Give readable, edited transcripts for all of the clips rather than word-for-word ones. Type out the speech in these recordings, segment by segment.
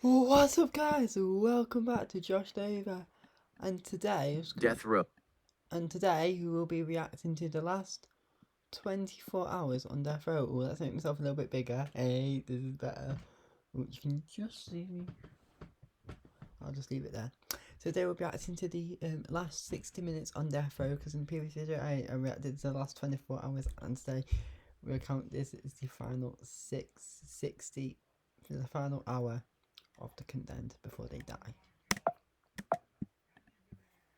What's up, guys? Welcome back to Josh Dover, and Death row. today we will be reacting to the last 24 hours on death row. Oh, let's make myself a little bit bigger. Hey, this is better. Oh, you can just see me. I'll just leave it there. So today we'll be reacting to the last 60 minutes on death row, because in the previous video I reacted to the last 24 hours, and today we'll count this as the final 660 for the final hour of the condemned before they die.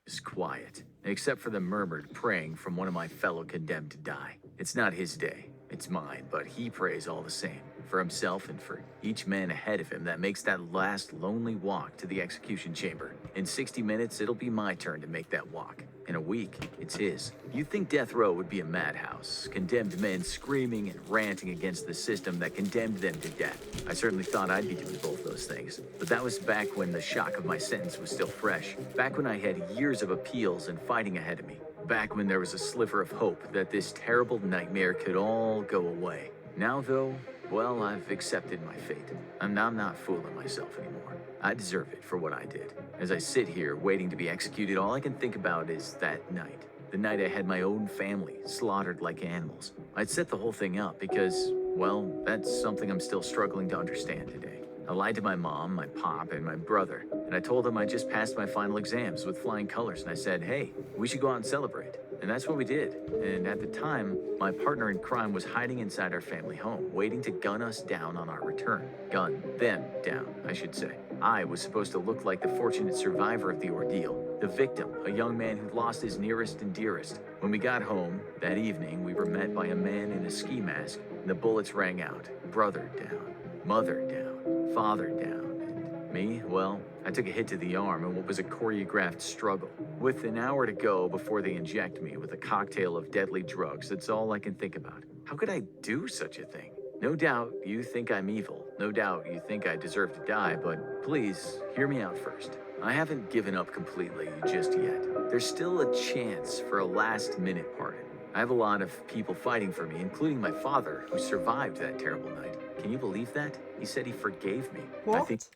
Is quiet, except for the murmured praying from one of my fellow condemned to die. It's not his day, it's mine, but he prays all the same, for himself and for each man ahead of him that makes that last lonely walk to the execution chamber. In 60 minutes, it'll be my turn to make that walk. In a week, it's his. You'd think death row would be a madhouse, condemned men screaming and ranting against the system that condemned them to death. I certainly thought I'd be doing both those things, but that was back when the shock of my sentence was still fresh, back when I had years of appeals and fighting ahead of me, back when there was a sliver of hope that this terrible nightmare could all go away. Now, though, well, I've accepted my fate. I'm not fooling myself anymore. I deserve it for what I did. As I sit here waiting to be executed, all I can think about is that night. The night I had my own family slaughtered like animals. I'd set the whole thing up because, well, that's something I'm still struggling to understand today. I lied to my mom, my pop, and my brother, and I told them I just passed my final exams with flying colors, and I said, hey, we should go out and celebrate. And that's what we did. And at the time, my partner in crime was hiding inside our family home, waiting to gun us down on our return. Gun them down, I should say. I was supposed to look like the fortunate survivor of the ordeal, the victim, a young man who lost his nearest and dearest. When we got home that evening, we were met by a man in a ski mask, and the bullets rang out. Brother down, mother down, father down. And me, well, I took a hit to the arm in what was a choreographed struggle. With an hour to go before they inject me with a cocktail of deadly drugs, that's all I can think about. How could I do such a thing? No doubt you think I'm evil. No doubt you think I deserve to die, but please, hear me out first. I haven't given up completely just yet. There's still a chance for a last-minute pardon. I have a lot of people fighting for me, including my father, who survived that terrible night. Can you believe that? He said he forgave me. I think What?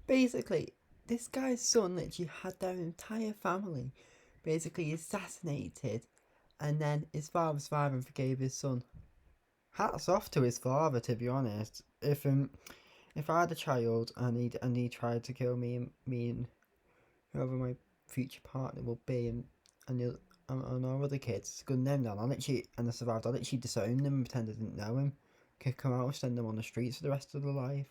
Basically, this guy's son literally had their entire family basically assassinated, and then his father survived and forgave his son. Hats off to his father, to be honest. If I had a child and he tried to kill me and whoever my future partner will be, and our other kids, gun them down. I survived. I literally disown them and pretend I didn't know him. Kick him out, send them on the streets for the rest of their life.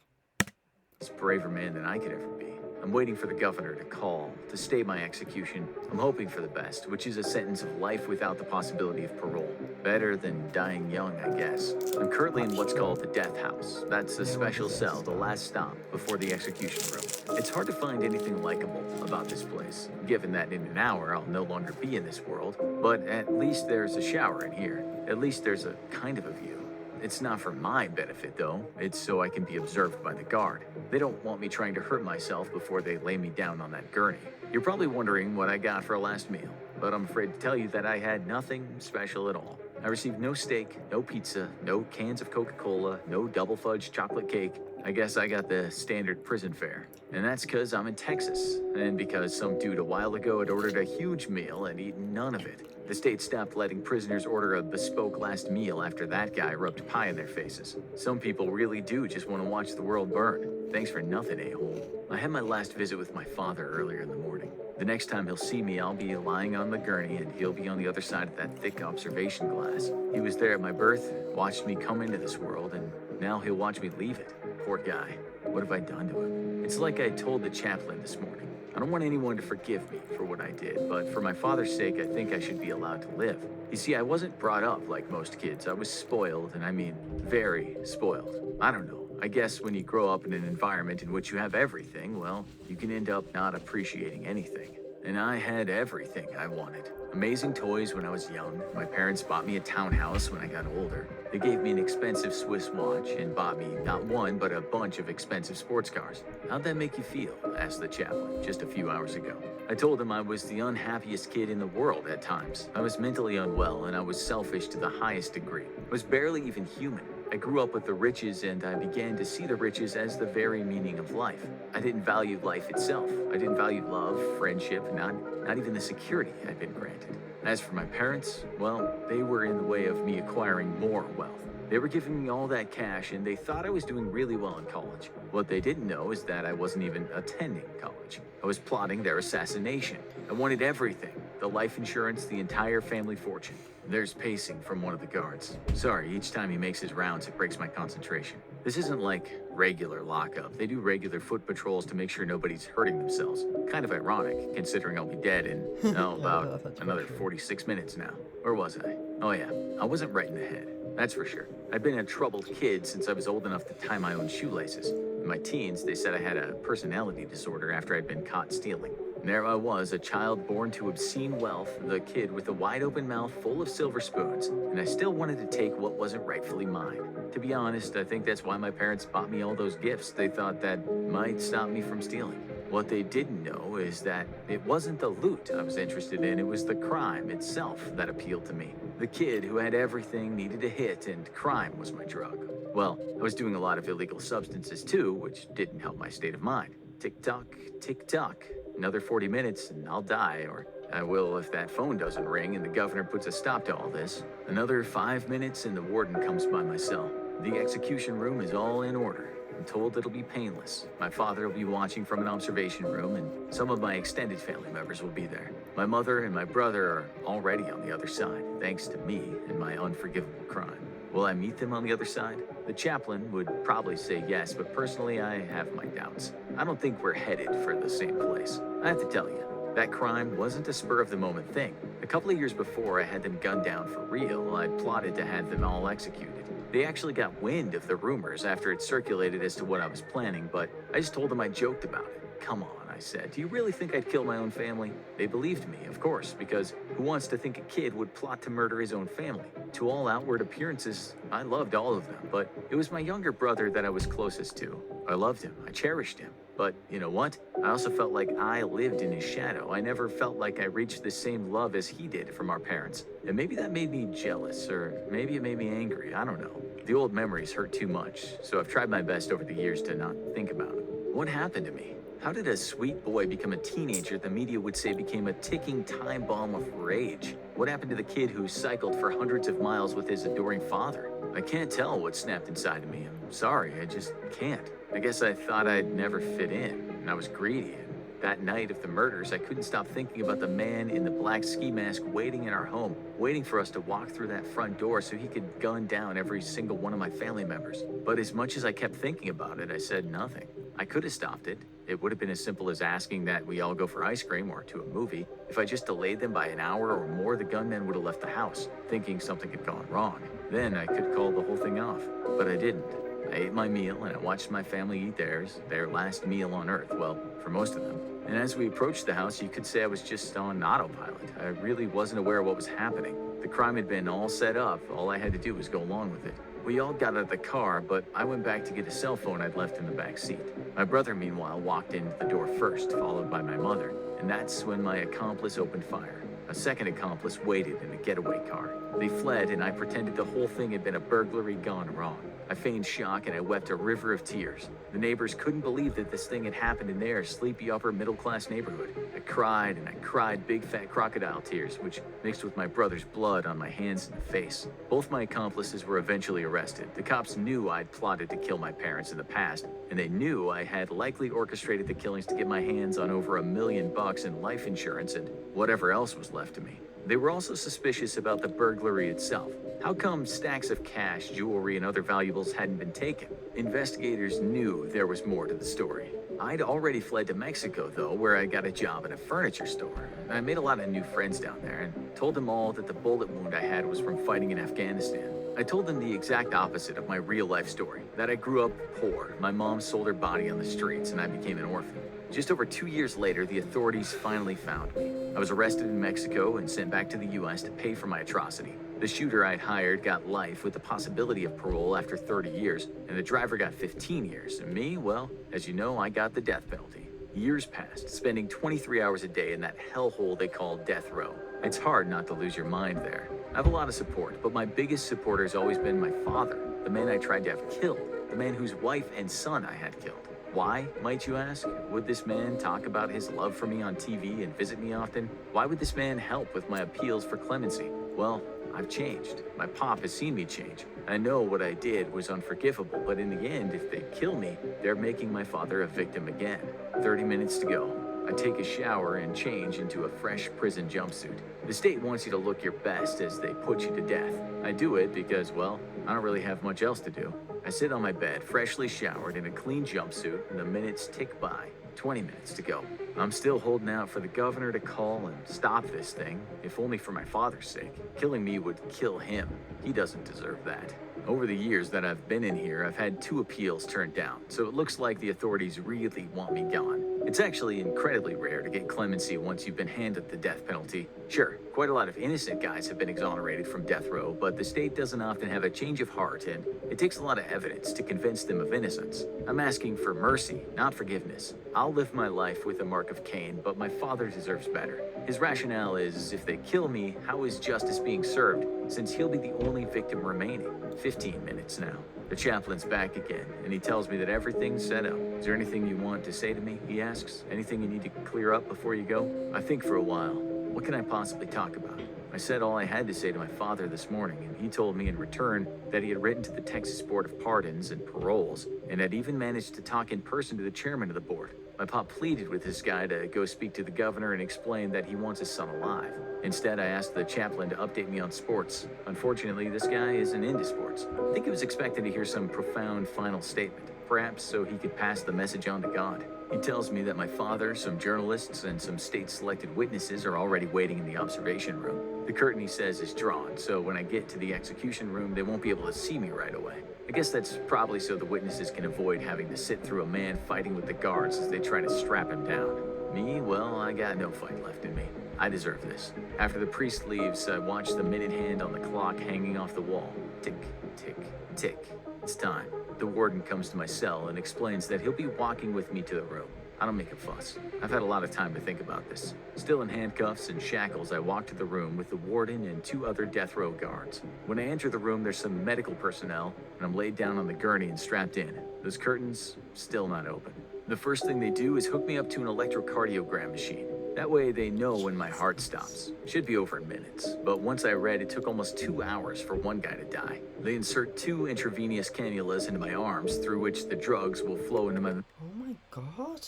he's a braver man than I could ever be. I'm waiting for the governor to call, to state my execution. I'm hoping for the best, which is a sentence of life without the possibility of parole. Better than dying young, I guess. I'm currently in what's called the death house. That's a special cell, the last stop before the execution room. It's hard to find anything likable about this place, given that in an hour I'll no longer be in this world. But at least there's a shower in here. At least there's a kind of a view. It's not for my benefit, though. It's so I can be observed by the guard. They don't want me trying to hurt myself before they lay me down on that gurney. You're probably wondering what I got for a last meal, but I'm afraid to tell you that I had nothing special at all. I received no steak, no pizza, no cans of Coca-Cola, no double fudge chocolate cake. I guess I got the standard prison fare. And that's because I'm in Texas, and because some dude a while ago had ordered a huge meal and eaten none of it. The state stopped letting prisoners order a bespoke last meal after that guy rubbed pie in their faces. Some people really do just want to watch the world burn. Thanks for nothing, a-hole. I had my last visit with my father earlier in the morning. The next time he'll see me, I'll be lying on the gurney and he'll be on the other side of that thick observation glass. He was there at my birth, watched me come into this world, and now he'll watch me leave it. Poor guy. What have I done to him? It's like I told the chaplain this morning. I don't want anyone to forgive me for what I did, but for my father's sake, I think I should be allowed to live. You see, I wasn't brought up like most kids. I was spoiled, and I mean very spoiled. I don't know. I guess when you grow up in an environment in which you have everything, well, you can end up not appreciating anything. And I had everything I wanted. Amazing toys when I was young. My parents bought me a townhouse when I got older. They gave me an expensive Swiss watch and bought me not one, but a bunch of expensive sports cars. How'd that make you feel? Asked the chaplain just a few hours ago. I told him I was the unhappiest kid in the world at times. I was mentally unwell and I was selfish to the highest degree. I was barely even human. I grew up with the riches and I began to see the riches as the very meaning of life. I didn't value life itself. I didn't value love, friendship, not even the security I'd been granted. As for my parents, well, they were in the way of me acquiring more wealth. They were giving me all that cash and they thought I was doing really well in college. What they didn't know is that I wasn't even attending college. I was plotting their assassination. I wanted everything, the life insurance, the entire family fortune. There's pacing from one of the guards. Sorry, each time he makes his rounds, it breaks my concentration. This isn't like regular lockup. They do regular foot patrols to make sure nobody's hurting themselves. Kind of ironic, considering I'll be dead in, about another 46 minutes now. Where was I? Oh yeah, I wasn't right in the head. That's for sure. I'd been a troubled kid since I was old enough to tie my own shoelaces. In my teens, they said I had a personality disorder after I'd been caught stealing. And there I was, a child born to obscene wealth, the kid with a wide open mouth full of silver spoons, and I still wanted to take what wasn't rightfully mine. To be honest, I think that's why my parents bought me all those gifts. They thought that might stop me from stealing. What they didn't know is that it wasn't the loot I was interested in, it was the crime itself that appealed to me. The kid who had everything needed a hit, and crime was my drug. Well, I was doing a lot of illegal substances too, which didn't help my state of mind. Tick-tock, tick-tock. Another 40 minutes and I'll die, or I will if that phone doesn't ring and the governor puts a stop to all this. Another 5 minutes and the warden comes by my cell. The execution room is all in order. I'm told it'll be painless. My father will be watching from an observation room, and some of my extended family members will be there. My mother and my brother are already on the other side, thanks to me and my unforgivable crime. Will I meet them on the other side? The chaplain would probably say yes, but personally I have my doubts. I don't think we're headed for the same place. I have to tell you, that crime wasn't a spur-of-the-moment thing. A couple of years before I had them gunned down for real, I plotted to have them all executed. They actually got wind of the rumors after it circulated as to what I was planning, but I just told them I joked about it. Come on, I said. Do you really think I'd kill my own family? They believed me, of course, because who wants to think a kid would plot to murder his own family? To all outward appearances, I loved all of them, but it was my younger brother that I was closest to. I loved him. I cherished him. But you know what? I also felt like I lived in his shadow. I never felt like I reached the same love as he did from our parents. And maybe that made me jealous, or maybe it made me angry. I don't know. The old memories hurt too much, so I've tried my best over the years to not think about it. What happened to me? How did a sweet boy become a teenager the media would say became a ticking time bomb of rage? What happened to the kid who cycled for hundreds of miles with his adoring father? I can't tell what snapped inside of me. I'm sorry, I just can't. I guess I thought I'd never fit in, and I was greedy. That night of the murders, I couldn't stop thinking about the man in the black ski mask waiting in our home, waiting for us to walk through that front door so he could gun down every single one of my family members. But as much as I kept thinking about it, I said nothing. I could have stopped it. It would have been as simple as asking that we all go for ice cream or to a movie. If I just delayed them by an hour or more, the gunman would have left the house, thinking something had gone wrong. Then I could call the whole thing off. But I didn't. I ate my meal and I watched my family eat theirs, their last meal on Earth, well, for most of them. And as we approached the house, you could say I was just on autopilot. I really wasn't aware of what was happening. The crime had been all set up. All I had to do was go along with it. We all got out of the car, but I went back to get a cell phone I'd left in the back seat. My brother, meanwhile, walked into the door first, followed by my mother. And that's when my accomplice opened fire. A second accomplice waited in a getaway car. They fled, and I pretended the whole thing had been a burglary gone wrong. I feigned shock and I wept a river of tears. The neighbors couldn't believe that this thing had happened in their sleepy upper middle class neighborhood. I cried and I cried big fat crocodile tears, which mixed with my brother's blood on my hands and face. Both my accomplices were eventually arrested. The cops knew I'd plotted to kill my parents in the past, and they knew I had likely orchestrated the killings to get my hands on over $1 million in life insurance and whatever else was left to me. They were also suspicious about the burglary itself. How come stacks of cash, jewelry, and other valuables hadn't been taken? Investigators knew there was more to the story. I'd already fled to Mexico, though, where I got a job in a furniture store. I made a lot of new friends down there and told them all that the bullet wound I had was from fighting in Afghanistan. I told them the exact opposite of my real-life story, that I grew up poor. My mom sold her body on the streets, and I became an orphan. Just over 2 years later, the authorities finally found me. I was arrested in Mexico and sent back to the U.S. to pay for my atrocity. The shooter I'd hired got life with the possibility of parole after 30 years, and the driver got 15 years. And me, well, as you know, I got the death penalty. Years passed, spending 23 hours a day in that hellhole they call death row. It's hard not to lose your mind there. I have a lot of support, but my biggest supporter has always been my father. The man I tried to have killed. The man whose wife and son I had killed. Why, might you ask? Would this man talk about his love for me on TV and visit me often? Why would this man help with my appeals for clemency? Well, I've changed. My pop has seen me change. I know what I did was unforgivable, but in the end, if they kill me, they're making my father a victim again. 30 minutes to go. I take a shower and change into a fresh prison jumpsuit. The state wants you to look your best as they put you to death. I do it because, well, I don't really have much else to do. I sit on my bed, freshly showered in a clean jumpsuit, and the minutes tick by. 20 minutes to go. I'm still holding out for the governor to call and stop this thing, if only for my father's sake. Killing me would kill him. He doesn't deserve that. Over the years that I've been in here, I've had 2 appeals turned down, so it looks like the authorities really want me gone. It's actually incredibly rare to get clemency once you've been handed the death penalty. Sure, quite a lot of innocent guys have been exonerated from death row, but the state doesn't often have a change of heart, and it takes a lot of evidence to convince them of innocence. I'm asking for mercy, not forgiveness. I'll live my life with the mark of Cain, but my father deserves better. His rationale is, if they kill me, how is justice being served, since he'll be the only victim remaining? 15 minutes now. The chaplain's back again, and he tells me that everything's set up. Is there anything you want to say to me? He asks. Anything you need to clear up before you go? I think for a while. What can I possibly talk about? I said all I had to say to my father this morning, and he told me in return that he had written to the Texas Board of Pardons and Paroles, and had even managed to talk in person to the chairman of the board. My pop pleaded with this guy to go speak to the governor and explain that he wants his son alive. Instead, I asked the chaplain to update me on sports. Unfortunately, this guy isn't into sports. I think he was expecting to hear some profound final statement, perhaps so he could pass the message on to God. He tells me that my father, some journalists, and some state-selected witnesses are already waiting in the observation room. The curtain, he says, is drawn, so when I get to the execution room, they won't be able to see me right away. I guess that's probably so the witnesses can avoid having to sit through a man fighting with the guards as they try to strap him down. Me, well, I got no fight left in me. I deserve this. After the priest leaves, I watch the minute hand on the clock hanging off the wall. Tick, tick, tick. It's time. The warden comes to my cell and explains that he'll be walking with me to the room. I don't make a fuss. I've had a lot of time to think about this. Still in handcuffs and shackles, I walk to the room with the warden and 2 other death row guards. When I enter the room, there's some medical personnel, and I'm laid down on the gurney and strapped in. Those curtains, still not open. The first thing they do is hook me up to an electrocardiogram machine. That way they know when my heart stops. Should be over in minutes. But once I read, it took almost 2 hours for one guy to die. They insert 2 intravenous cannulas into my arms, through which the drugs will flow into my... Oh my god.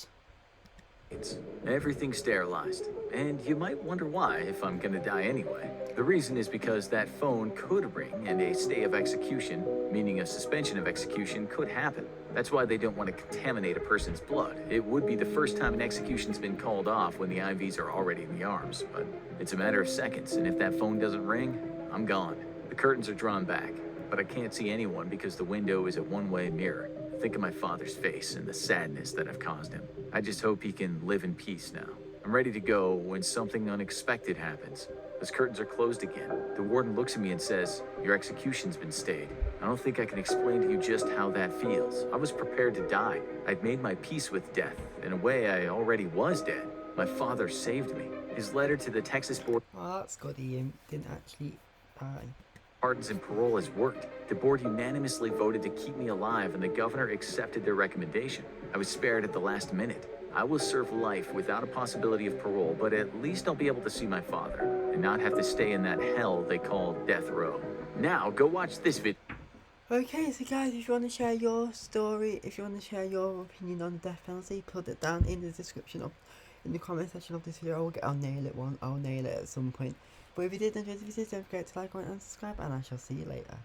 Everything's sterilized. And you might wonder why, if I'm gonna die anyway. The reason is because that phone could ring and a stay of execution, meaning a suspension of execution, could happen. That's why they don't want to contaminate a person's blood. It would be the first time an execution's been called off when the IVs are already in the arms, but it's a matter of seconds, and if that phone doesn't ring, I'm gone. The curtains are drawn back, but I can't see anyone because the window is a one-way mirror. Think of my father's face and the sadness that I've caused him. I just hope he can live in peace now. I'm ready to go when something unexpected happens. Those curtains are closed again. The warden looks at me and says, "Your execution's been stayed." I don't think I can explain to you just how that feels. I was prepared to die. I'd made my peace with death. In a way, I already was dead. My father saved me. His letter to the Texas Board... Well, that's good. He didn't actually die. Pardons and parole has worked. The board unanimously voted to keep me alive, and the governor accepted their recommendation. I was spared at the last minute. I will serve life without a possibility of parole, but at least I'll be able to see my father and not have to stay in that hell they call death row. Now, go watch this video. Okay, so guys, if you want to share your story, if you want to share your opinion on the death penalty, put it down in the description of, in the comment section of this video. I'll nail it I'll nail it at some point. But if you did enjoy the video, don't forget to like, comment and subscribe, and I shall see you later.